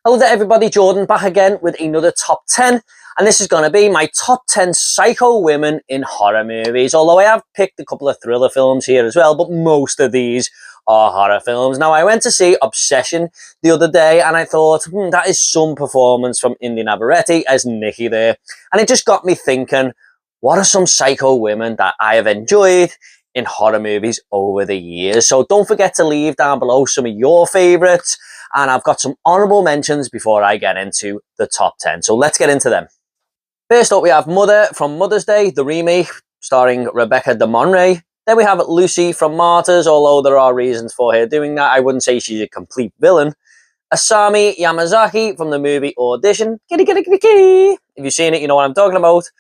Hello there everybody, Jordan back again with another top 10, and this is going to be my top 10 psycho women in horror movies, although I have picked a couple of thriller films here as well, but most of these are horror films. Now, I went to see Obsession the other day and I thought, that is some performance from India Navarrete as Nikki there, and it just got me thinking, what are some psycho women that I have enjoyed in horror movies over the years? So don't forget to leave down below some of your favourites, and I've got some honourable mentions before I get into the top 10. So let's get into them. First up, we have Mother from Mother's Day, the remake, starring Rebecca de Monray. Then we have Lucy from Martyrs, although there are reasons for her doing that. I wouldn't say she's a complete villain. Asami Yamazaki from the movie Audition. Kitty, kitty, kitty, kitty. If you've seen it, you know what I'm talking about.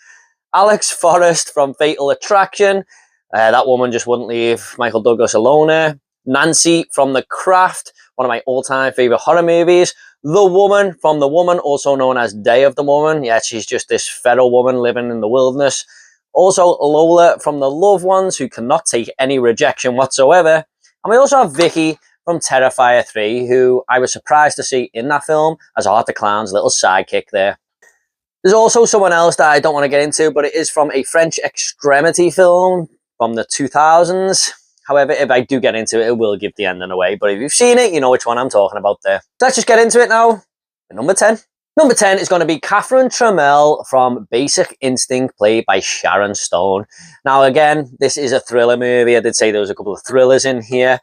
Alex Forrest from Fatal Attraction. That woman just wouldn't leave Michael Douglas alone there. Nancy from The Craft, one of my all-time favourite horror movies. The Woman from The Woman, also known as Day of the Woman. Yeah, she's just this feral woman living in the wilderness. Also, Lola from The Loved Ones, who cannot take any rejection whatsoever. And we also have Vicky from Terrifier 3, who I was surprised to see in that film as Art the Clown's little sidekick there. There's also someone else that I don't want to get into, but it is from a French extremity film from the 2000s. However, if I do get into it, it will give the ending away. But if you've seen it, you know which one I'm talking about there. So let's just get into it now. Number 10. Number 10 is going to be Catherine Trammell from Basic Instinct, played by Sharon Stone. Now, again, this is a thriller movie. I did say there was a couple of thrillers in here.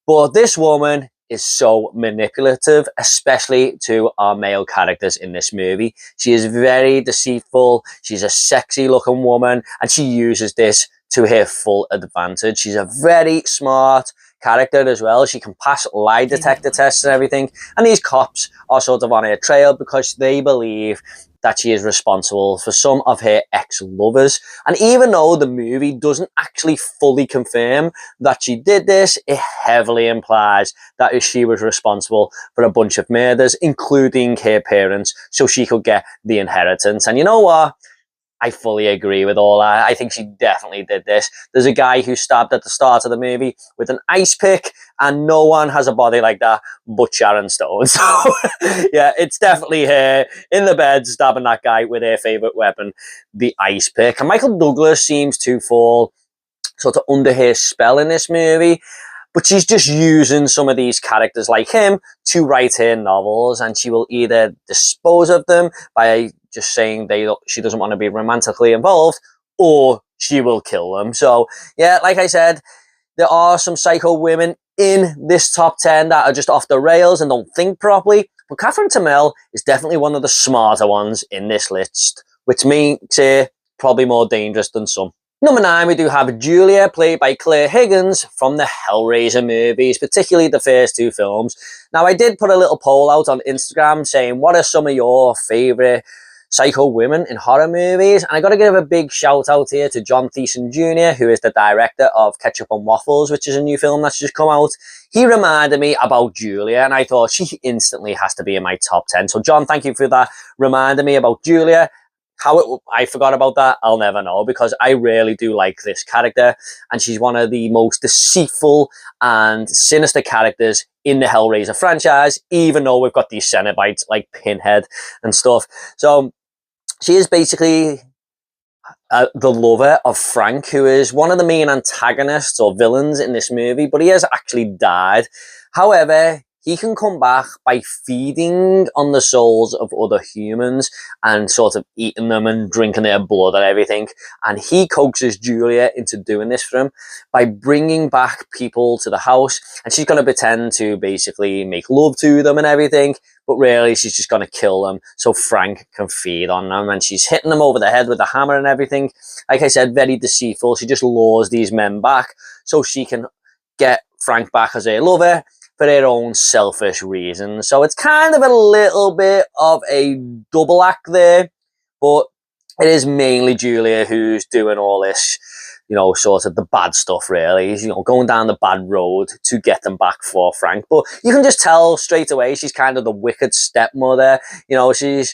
But this woman is so manipulative, especially to our male characters in this movie. She is very deceitful. She's a sexy looking woman, and she uses this to her full advantage. She's a very smart character as well. She can pass lie detector tests and everything. And these cops are sort of on her trail because they believe that she is responsible for some of her ex-lovers. And even though the movie doesn't actually fully confirm that she did this, it heavily implies that she was responsible for a bunch of murders, including her parents, so she could get the inheritance. And you know what? I fully agree with all that. I think she definitely did this. There's a guy who stabbed at the start of the movie with an ice pick, and no one has a body like that but Sharon Stone. So, yeah, it's definitely her in the bed stabbing that guy with her favourite weapon, the ice pick. And Michael Douglas seems to fall sort of under her spell in this movie, but she's just using some of these characters like him to write her novels, and she will either dispose of them by just saying she doesn't want to be romantically involved, or she will kill them. So, yeah, like I said, there are some psycho women in this top 10 that are just off the rails and don't think properly, but Catherine Trammell is definitely one of the smarter ones in this list, which makes her probably more dangerous than some. Number 9, we do have Julia, played by Claire Higgins from the Hellraiser movies, particularly the first 2 films. Now, I did put a little poll out on Instagram saying, what are some of your favourite psycho women in horror movies? And I got to give a big shout out here to John Thiessen Jr., who is the director of Ketchup and Waffles, which is a new film that's just come out. He reminded me about Julia, and I thought she instantly has to be in my top 10. So, John, thank you for that, reminding me about Julia. I forgot about that, I'll never know, because I really do like this character, and she's one of the most deceitful and sinister characters in the Hellraiser franchise, even though we've got these Cenobites like Pinhead and stuff. So she is basically the lover of Frank, who is one of the main antagonists or villains in this movie, but he has actually died. However, he can come back by feeding on the souls of other humans and sort of eating them and drinking their blood and everything. And he coaxes Julia into doing this for him by bringing back people to the house. And she's going to pretend to basically make love to them and everything. But really, she's just going to kill them so Frank can feed on them. And she's hitting them over the head with a hammer and everything. Like I said, very deceitful. She just lures these men back so she can get Frank back as a lover for their own selfish reasons. So it's kind of a little bit of a double act there, but it is mainly Julia who's doing all this, you know, sort of the bad stuff, really, you know, going down the bad road to get them back for Frank. But you can just tell straight away she's kind of the wicked stepmother. You know, she's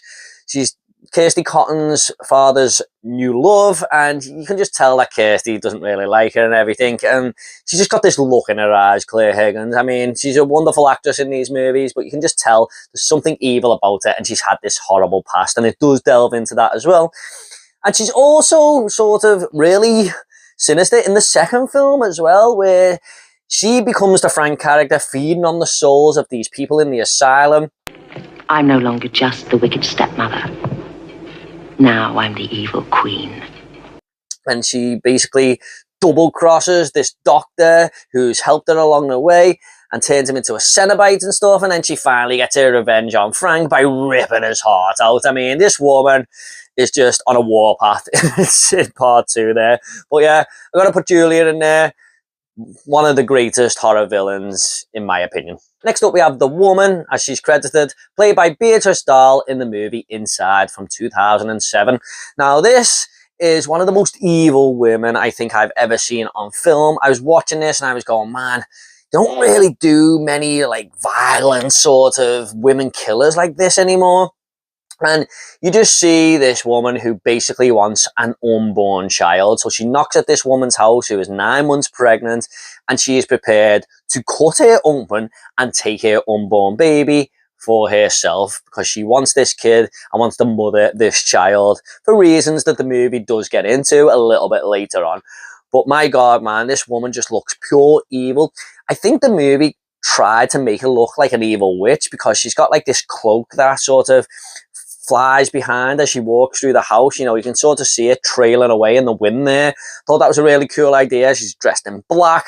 Kirsty Cotton's father's new love, and you can just tell that Kirsty doesn't really like her and everything. And she's just got this look in her eyes, Claire Higgins. I mean, she's a wonderful actress in these movies, but you can just tell there's something evil about her, and she's had this horrible past, and it does delve into that as well. And she's also sort of really sinister in the second film as well, where she becomes the Frank character, feeding on the souls of these people in the asylum. I'm no longer just the wicked stepmother. Now I'm the evil queen. And she basically double crosses this doctor who's helped her along the way and turns him into a Cenobite and stuff. And then she finally gets her revenge on Frank by ripping his heart out. I mean, this woman is just on a warpath. It's in part 2 there. But yeah, I'm going to put Julia in there. One of the greatest horror villains, in my opinion. Next up, we have the woman, as she's credited, played by Beatrice Dahl in the movie Inside from 2007. Now, this is one of the most evil women I think I've ever seen on film. I was watching this and I was going, man, you don't really do many like violent sort of women killers like this anymore. And you just see this woman who basically wants an unborn child. So she knocks at this woman's house who is 9 months pregnant, and she is prepared to cut her open and take her unborn baby for herself because she wants this kid and wants to mother this child for reasons that the movie does get into a little bit later on. But my God, man, this woman just looks pure evil. I think the movie tried to make her look like an evil witch because she's got like this cloak that sort of flies behind as she walks through the house. You know, you can sort of see it trailing away in the wind there. Thought that was a really cool idea. She's dressed in black.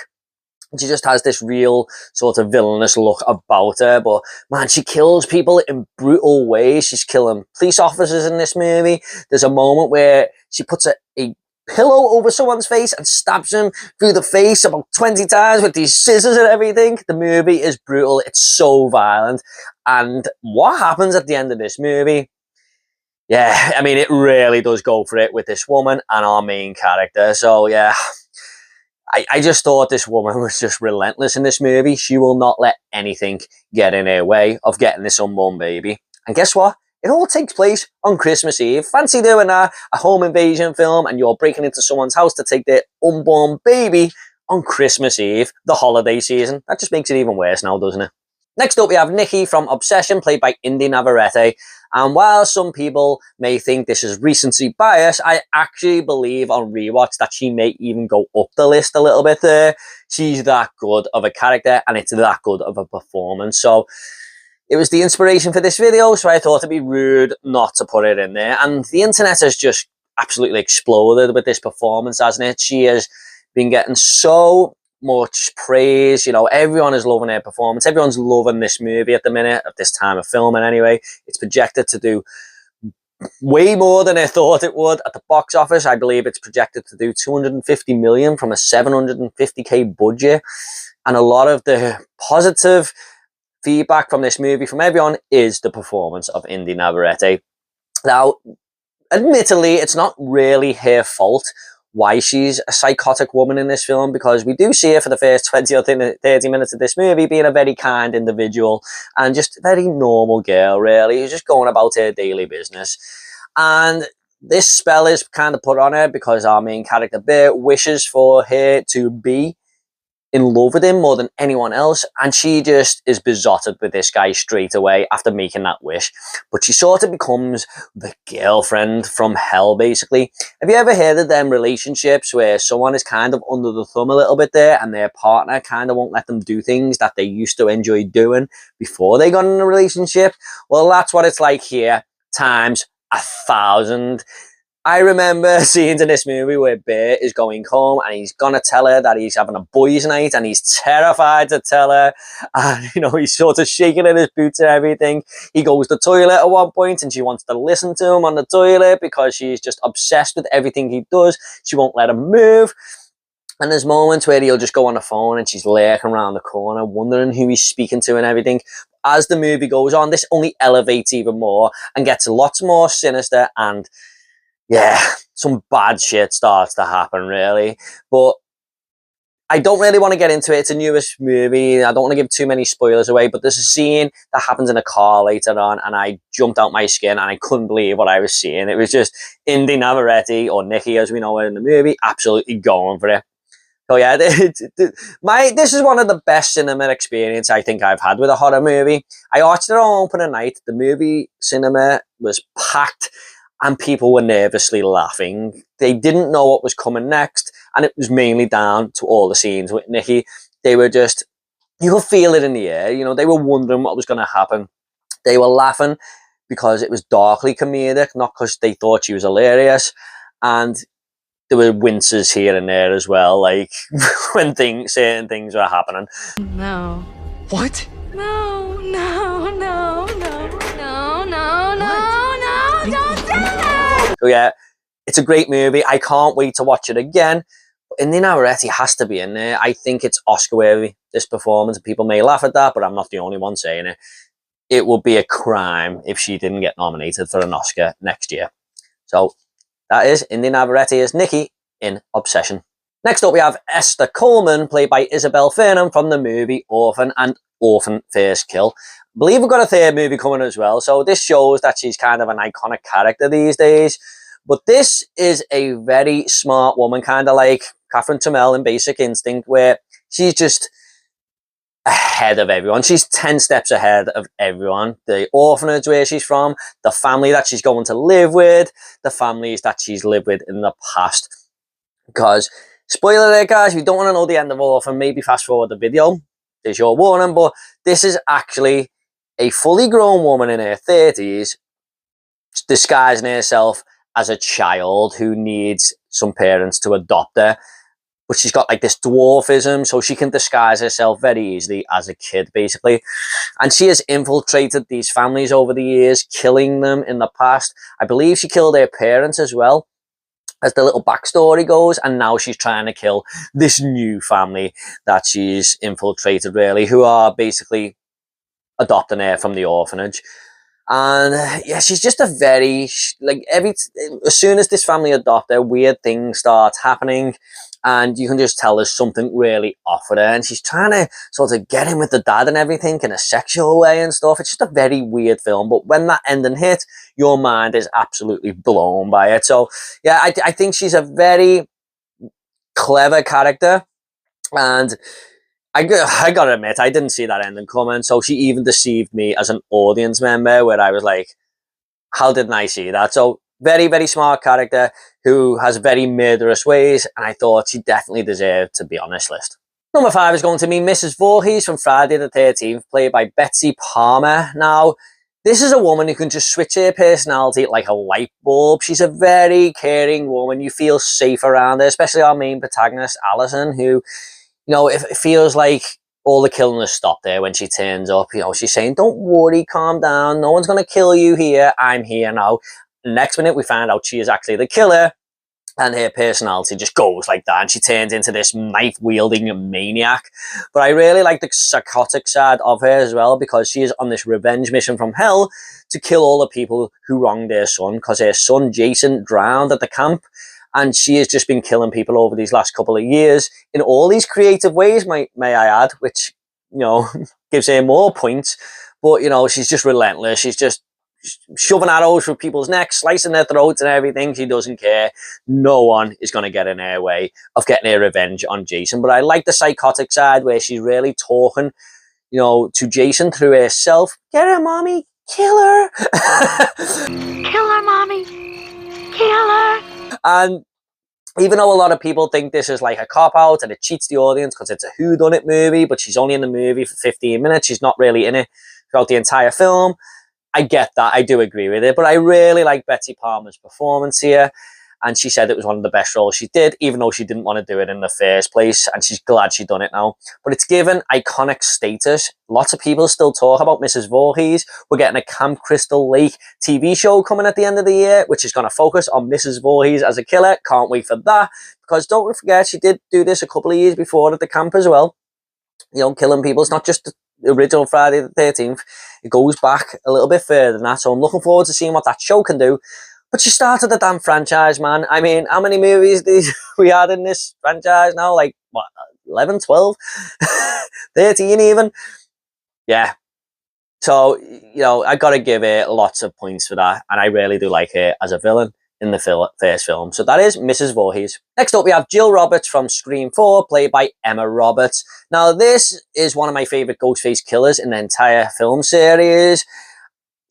She just has this real sort of villainous look about her. But man, she kills people in brutal ways. She's killing police officers in this movie. There's a moment where she puts a pillow over someone's face and stabs him through the face about 20 times with these scissors and everything. The movie is brutal. It's so violent. And what happens at the end of this movie? Yeah, I mean, it really does go for it with this woman and our main character. So, yeah, I just thought this woman was just relentless in this movie. She will not let anything get in her way of getting this unborn baby. And guess what? It all takes place on Christmas Eve. Fancy doing a home invasion film and you're breaking into someone's house to take their unborn baby on Christmas Eve, the holiday season. That just makes it even worse now, doesn't it? Next up, we have Nikki from Obsession, played by Indy Navarrete. And while some people may think this is recency bias, I actually believe on rewatch that she may even go up the list a little bit there. She's that good of a character and it's that good of a performance. So it was the inspiration for this video, so I thought it'd be rude not to put it in there. And the internet has just absolutely exploded with this performance, hasn't it? She has been getting so much praise. You know, everyone is loving her performance. Everyone's loving this movie at the minute, at this time of filming anyway. It's projected to do way more than I thought it would at the box office. I believe it's projected to do 250 million from a 750k budget. And a lot of the positive feedback from this movie from everyone is the performance of Indy Navarrete. Now, admittedly, it's not really her fault why she's a psychotic woman in this film, because we do see her for the first 20 or 30 minutes of this movie being a very kind individual and just a very normal girl, really, who's just going about her daily business. And this spell is kind of put on her because our main character, Bert, wishes for her to be in love with him more than anyone else, and she just is besotted with this guy straight away after making that wish. But she sort of becomes the girlfriend from hell, basically. Have you ever heard of them relationships where someone is kind of under the thumb a little bit there and their partner kind of won't let them do things that they used to enjoy doing before they got in a relationship? Well, that's what it's like here, times 1,000. I remember scenes in this movie where Bert is going home and he's going to tell her that he's having a boys' night and he's terrified to tell her. And, you know, he's sort of shaking in his boots and everything. He goes to the toilet at one point and she wants to listen to him on the toilet because she's just obsessed with everything he does. She won't let him move. And there's moments where he'll just go on the phone and she's lurking around the corner, wondering who he's speaking to and everything. As the movie goes on, this only elevates even more and gets lots more sinister, and yeah, some bad shit starts to happen, really. But I don't really want to get into it. It's a newish movie. I don't want to give too many spoilers away, but there's a scene that happens in a car later on, and I jumped out my skin, and I couldn't believe what I was seeing. It was just Indy Navarrete, or Nikki as we know her in the movie, absolutely going for it. So yeah, this is one of the best cinema experience I think I've had with a horror movie. I watched it on opening night. The movie cinema was packed, and people were nervously laughing. They didn't know what was coming next, and it was mainly down to all the scenes with Nikki. They were just, you could feel it in the air. You know, they were wondering what was going to happen. They were laughing because it was darkly comedic, not because they thought she was hilarious. And there were winces here and there as well, like when certain things were happening. No. What? No, no, no, no, no, no, no, don't do that! So yeah, it's a great movie. I can't wait to watch it again. Indy Navarrete has to be in there. I think it's Oscar worthy, this performance. People may laugh at that, but I'm not the only one saying it. It would be a crime if she didn't get nominated for an Oscar next year. So that is Indy Navarrete as Nikki in Obsession. Next up, we have Esther Coleman, played by Isabel Fernan from the movie Orphan and Orphan First Kill. I believe we've got a third movie coming as well, so this shows that she's kind of an iconic character these days. But this is a very smart woman, kind of like Catherine Tamel in Basic Instinct, where she's just ahead of everyone. She's 10 steps ahead of everyone. The orphanage where she's from, the family that she's going to live with, the families that she's lived with in the past. Because, spoiler alert guys, if you don't want to know the end of Orphan, maybe fast forward the video. There's your warning, but this is actually a fully grown woman in her 30s disguising herself as a child who needs some parents to adopt her. But she's got like this dwarfism, so she can disguise herself very easily as a kid, basically. And she has infiltrated these families over the years, killing them in the past. I believe she killed her parents as well, as the little backstory goes, and now she's trying to kill this new family that she's infiltrated, really, who are basically adopting her from the orphanage. And yeah, she's just a very, like, as soon as this family adopt her, weird things start happening, and you can just tell there's something really off with her, and she's trying to sort of get in with the dad and everything in a sexual way and stuff. It's just a very weird film, but when that ending hit, your mind is absolutely blown by it. So yeah, I think she's a very clever character, and I gotta admit, I didn't see that ending coming, so she even deceived me as an audience member, where I was like, how didn't I see that? So very, very smart character who has very murderous ways, and I thought she definitely deserved to be on this list. Number 5 is going to be Mrs. Voorhees from Friday the 13th, played by Betsy Palmer. Now, this is a woman who can just switch her personality like a light bulb. She's a very caring woman. You feel safe around her, especially our main protagonist, Alison, who, you know, it feels like all the killing has stopped there when she turns up. You know, she's saying, don't worry, calm down. No one's going to kill you here. I'm here now. Next minute, we find out she is actually the killer, and her personality just goes like that, and she turns into this knife-wielding maniac. But I really like the psychotic side of her as well, because she is on this revenge mission from hell to kill all the people who wronged her son, because her son, Jason, drowned at the camp. And she has just been killing people over these last couple of years in all these creative ways, may I add, which, you know, gives her more points. But, you know, she's just relentless. She's just shoving arrows through people's necks, slicing their throats and everything. She doesn't care. No one is going to get in her way of getting her revenge on Jason. But I like the psychotic side, where she's really talking, you know, to Jason through herself. Get her, mommy. Kill her. Kill her, mommy. Kill her. And even though a lot of people think this is like a cop-out and it cheats the audience because it's a whodunit movie, but she's only in the movie for 15 minutes. She's not really in it throughout the entire film. I get that. I do agree with it. But I really like Betsy Palmer's performance here. And she said it was one of the best roles she did, even though she didn't want to do it in the first place. And she's glad she's done it now. But it's given iconic status. Lots of people still talk about Mrs. Voorhees. We're getting a Camp Crystal Lake TV show coming at the end of the year, which is going to focus on Mrs. Voorhees as a killer. Can't wait for that. Because don't forget, she did do this a couple of years before at the camp as well. You know, killing people. It's not just the original Friday the 13th. It goes back a little bit further than that. So I'm looking forward to seeing what that show can do. But she started the damn franchise, man. I mean, how many movies did we had in this franchise now? Like, what, 11, 12, 13 even. Yeah. So, you know, I gotta give it lots of points for that, and I really do like her as a villain in the first film. So that is Mrs. Voorhees. Next up, we have Jill Roberts from Scream 4, played by Emma Roberts. Now, this is one of my favourite Ghostface killers in the entire film series.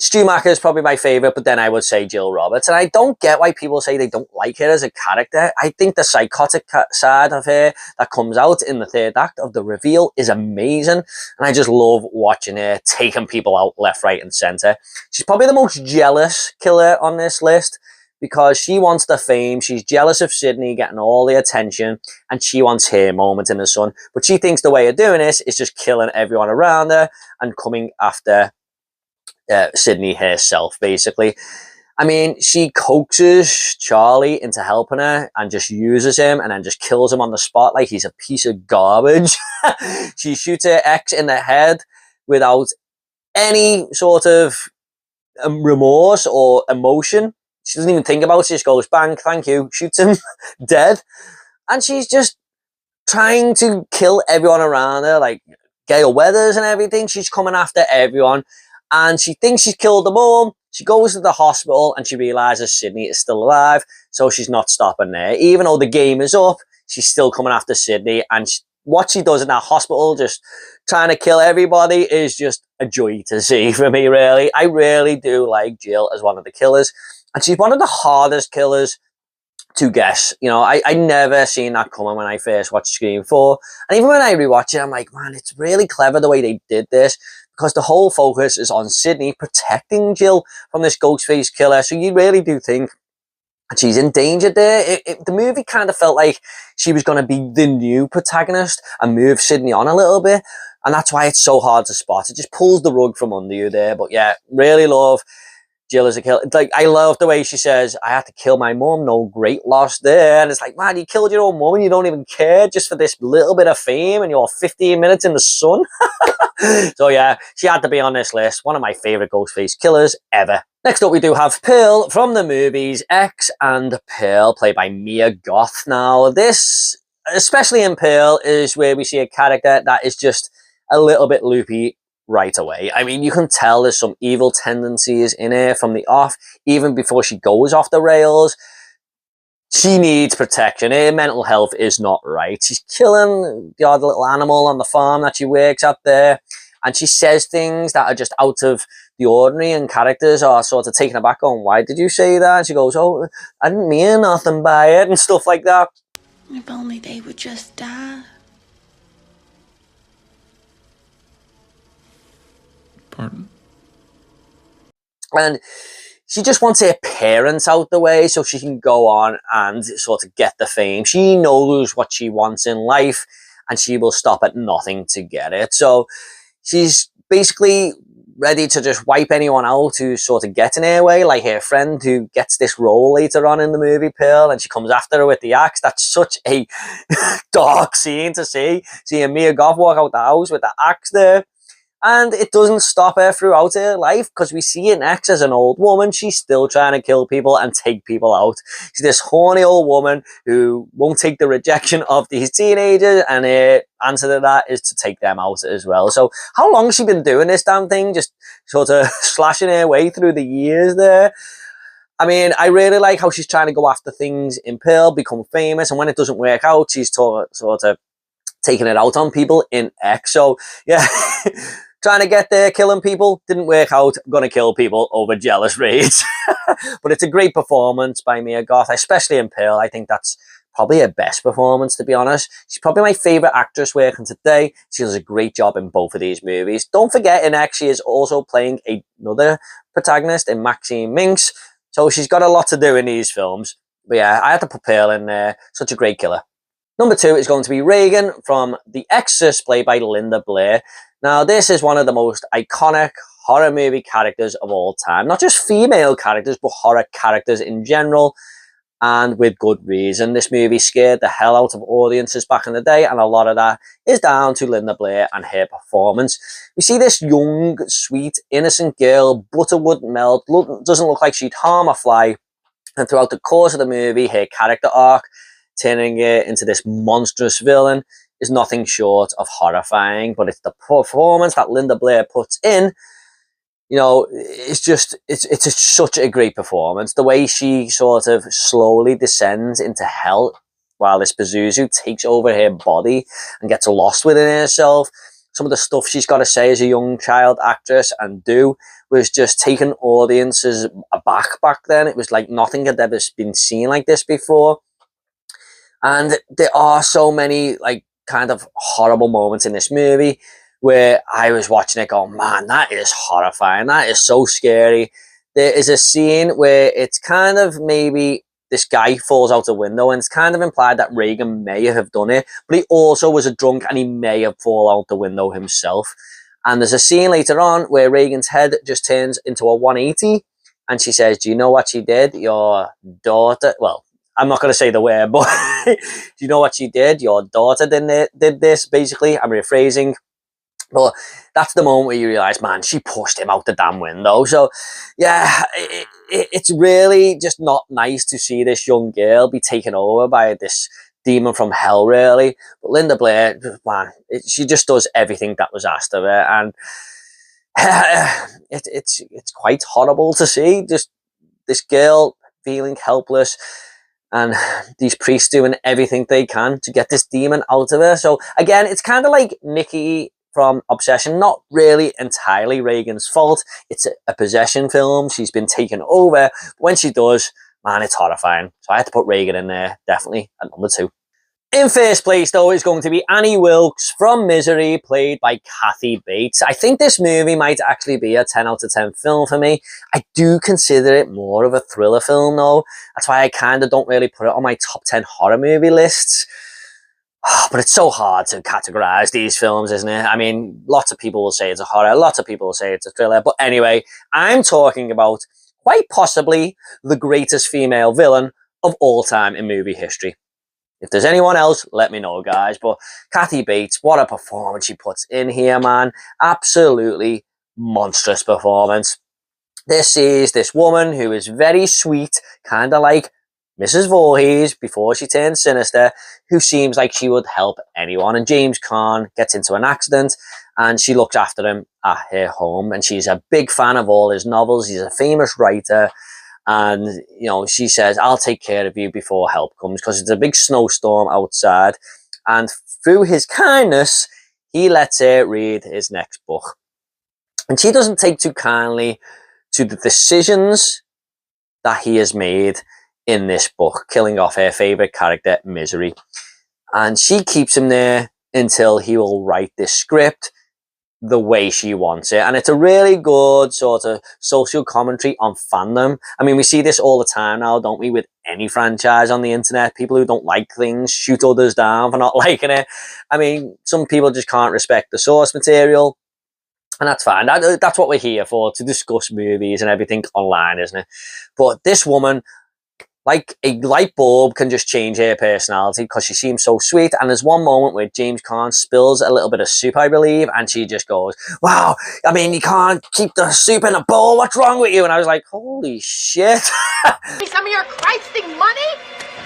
Stu Macker is probably my favourite, but then I would say Jill Roberts. And I don't get why people say they don't like her as a character. I think the psychotic side of her that comes out in the third act of the reveal is amazing. And I just love watching her taking people out left, right and centre. She's probably the most jealous killer on this list because she wants the fame. She's jealous of Sydney getting all the attention and she wants her moment in the sun. But she thinks the way of doing this is just killing everyone around her and coming after Sydney herself, basically. I mean, she coaxes Charlie into helping her and just uses him and then just kills him on the spot like he's a piece of garbage. She shoots her ex in the head without any sort of remorse or emotion. She doesn't even think about it. She just goes, bang, thank you, shoots him, dead. And she's just trying to kill everyone around her, like Gail Weathers and everything. She's coming after everyone. And she thinks she's killed them all. She goes to the hospital and she realises Sydney is still alive. So she's not stopping there. Even though the game is up, she's still coming after Sydney. And what she does in that hospital, just trying to kill everybody, is just a joy to see for me, really. I really do like Jill as one of the killers. And she's one of the hardest killers to guess. You know, I never seen that coming when I first watched Scream 4. And even when I rewatch it, I'm like, man, it's really clever the way they did this. Because the whole focus is on Sydney protecting Jill from this Ghostface killer. So you really do think she's in danger there. The movie kind of felt like she was going to be the new protagonist and move Sydney on a little bit. And that's why it's so hard to spot. It just pulls the rug from under you there. But yeah, really love Jill as a killer. Like, I love the way she says, I had to kill my mum, no great loss there. And it's like, man, you killed your own mum and you don't even care just for this little bit of fame and you're 15 minutes in the sun. So yeah, she had to be on this list. One of my favourite Ghostface killers ever. Next up, we do have Pearl from the movies X and Pearl, played by Mia Goth. Now, this, especially in Pearl, is where we see a character that is just a little bit loopy right away. I mean, you can tell there's some evil tendencies in her from the off, even before she goes off the rails. She needs protection. Her mental health is not right. She's killing the odd little animal on the farm that she works at there. And she says things that are just out of the ordinary, and characters are sort of taken aback on, why did you say that? And she goes, oh, I didn't mean nothing by it, and stuff like that. If only they would just die. Pardon? And she just wants her parents out the way so she can go on and sort of get the fame. She knows what she wants in life and she will stop at nothing to get it. So she's basically ready to just wipe anyone out who sort of gets in her way, like her friend who gets this role later on in the movie, Pearl, and she comes after her with the axe. That's such a dark scene to see. Seeing Mia Goth walk out the house with the axe there. And it doesn't stop her throughout her life, because we see in X as an old woman, she's still trying to kill people and take people out. She's this horny old woman who won't take the rejection of these teenagers, and her answer to that is to take them out as well. So how long has she been doing this damn thing? Just sort of slashing her way through the years there. I mean, I really like how she's trying to go after things in Pearl, become famous, and when it doesn't work out, she's sort of taking it out on people in X. So yeah. Trying to get there, killing people, didn't work out, gonna kill people over jealous rage. But it's a great performance by Mia Goth, especially in Pearl. I think that's probably her best performance, to be honest. She's probably my favourite actress working today. She does a great job in both of these movies. Don't forget, in X, she is also playing another protagonist in Maxine Minx. So she's got a lot to do in these films. But yeah, I had to put Pearl in there. Such a great killer. Number 2 is going to be Reagan from The Exorcist, played by Linda Blair. Now, this is one of the most iconic horror movie characters of all time. Not just female characters, but horror characters in general, and with good reason. This movie scared the hell out of audiences back in the day, and a lot of that is down to Linda Blair and her performance. We see this young, sweet, innocent girl, butter wouldn't melt, doesn't look like she'd harm a fly, and throughout the course of the movie, her character arc, turning her into this monstrous villain, is nothing short of horrifying, but it's the performance that Linda Blair puts in. You know, it's such a great performance. The way she sort of slowly descends into hell while this Pazuzu takes over her body and gets lost within herself. Some of the stuff she's got to say as a young child actress and do was just taking audiences aback back then. It was like nothing had ever been seen like this before. And there are so many like kind of horrible moments in this movie where I was watching it going, man, that is horrifying. That is so scary. There is a scene where it's kind of maybe this guy falls out a window, and it's kind of implied that Reagan may have done it, but he also was a drunk and he may have fallen out the window himself. And there's a scene later on where Reagan's head just turns into a 180, and she says, do you know what she did? Your daughter, well, I'm not going to say the word, but do you know what she did? Your daughter did this, basically. I'm rephrasing. But that's the moment where you realise, man, she pushed him out the damn window. So, yeah, it's really just not nice to see this young girl be taken over by this demon from hell, really. But Linda Blair, man, she just does everything that was asked of her. And it's quite horrible to see. Just this girl feeling helpless, and these priests doing everything they can to get this demon out of her. So, again, it's kind of like Nikki from Obsession, not really entirely Reagan's fault. It's a possession film. She's been taken over. But when she does, man, it's horrifying. So I had to put Reagan in there, definitely, at number 2. In first place, though, is going to be Annie Wilkes from Misery, played by Kathy Bates. I think this movie might actually be a 10 out of 10 film for me. I do consider it more of a thriller film, though. That's why I kind of don't really put it on my top 10 horror movie lists. But it's so hard to categorize these films, isn't it? I mean, lots of people will say it's a horror, lots of people will say it's a thriller. But anyway, I'm talking about quite possibly the greatest female villain of all time in movie history. If there's anyone else, let me know, guys. But Kathy Bates, what a performance she puts in here, man. Absolutely monstrous performance. This is this woman who is very sweet, kind of like Mrs. Voorhees before she turned sinister, who seems like she would help anyone. And James Caan gets into an accident and she looks after him at her home. And she's a big fan of all his novels. He's a famous writer. And, you know, she says, I'll take care of you before help comes, because it's a big snowstorm outside. And through his kindness, he lets her read his next book. And she doesn't take too kindly to the decisions that he has made in this book, killing off her favourite character, Misery. And she keeps him there until he will write this script the way she wants it. And it's a really good sort of social commentary on fandom. I mean, we see this all the time now, don't we, with any franchise on the internet. People who don't like things shoot others down for not liking it. I mean, some people just can't respect the source material. And that's fine. That's what we're here for, to discuss movies and everything online, isn't it? But this woman, like a light bulb, can just change her personality because she seems so sweet. And there's one moment where James Caan spills a little bit of soup, I believe, and she just goes, wow, I mean, you can't keep the soup in a bowl. What's wrong with you? And I was like, holy shit. Some of your Christing money?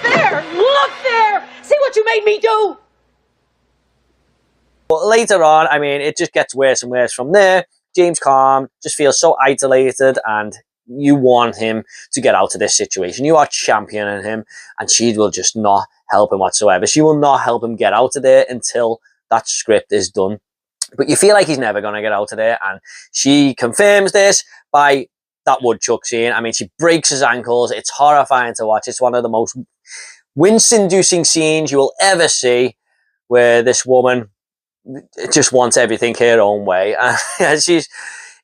There, look there. See what you made me do? But later on, I mean, it just gets worse and worse from there. James Caan just feels so isolated, and you want him to get out of this situation. You are championing him, and she will just not help him whatsoever. She will not help him get out of there until that script is done. But you feel like he's never going to get out of there, and she confirms this by that woodchuck scene. I mean, she breaks his ankles. It's horrifying to watch. It's one of the most wince-inducing scenes you will ever see, where this woman just wants everything her own way.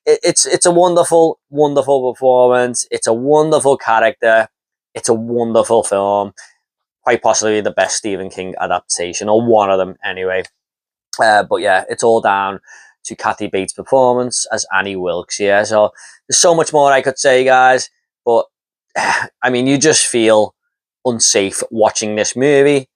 It's a wonderful, wonderful performance. It's a wonderful character. It's a wonderful film. Quite possibly the best Stephen King adaptation, or one of them anyway. But yeah, it's all down to Kathy Bates' performance as Annie Wilkes here. So there's so much more I could say, guys. But I mean, you just feel unsafe watching this movie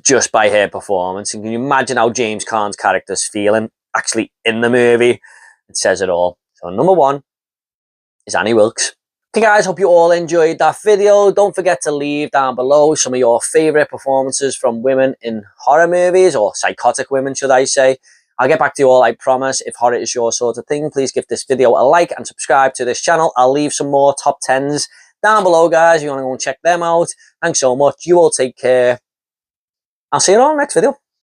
just by her performance. And can you imagine how James Caan's character's feeling actually in the movie? It says it all. So number 1 is Annie Wilkes. Okay guys, hope you all enjoyed that video. Don't forget to leave down below some of your favourite performances from women in horror movies, or psychotic women should I say. I'll get back to you all, I promise. If horror is your sort of thing, please give this video a like and subscribe to this channel. I'll leave some more top 10s down below guys if you want to go and check them out. Thanks so much, you all take care. I'll see you all in the next video.